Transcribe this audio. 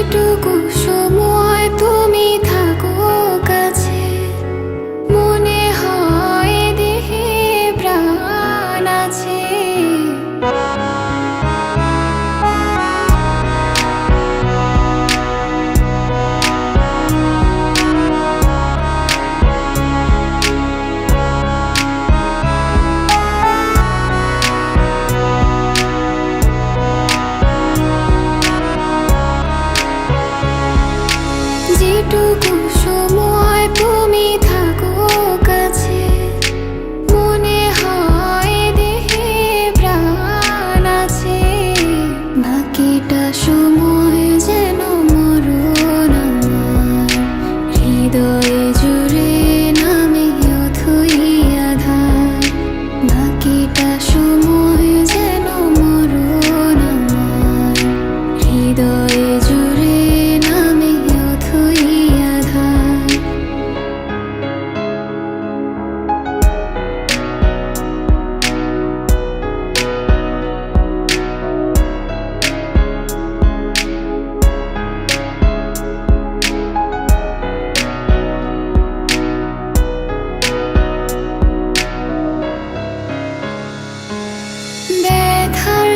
যেটুকু সময় তুমি থাকো কাছে, মনে হয় দেহে প্রাণ আছে। যেটুকু সময় তুমি থাকো কাছে, মনে হয় দেহে প্রাণ আছে। বাকিটা সময় যেন মরণ আমার, হৃদয়ে জুড়ে নামে অথই আধার। বাকিটা সময় যেন মরণ আমার, হৃদয়ে জুড়ে নামে অথই আধার। ব্যথার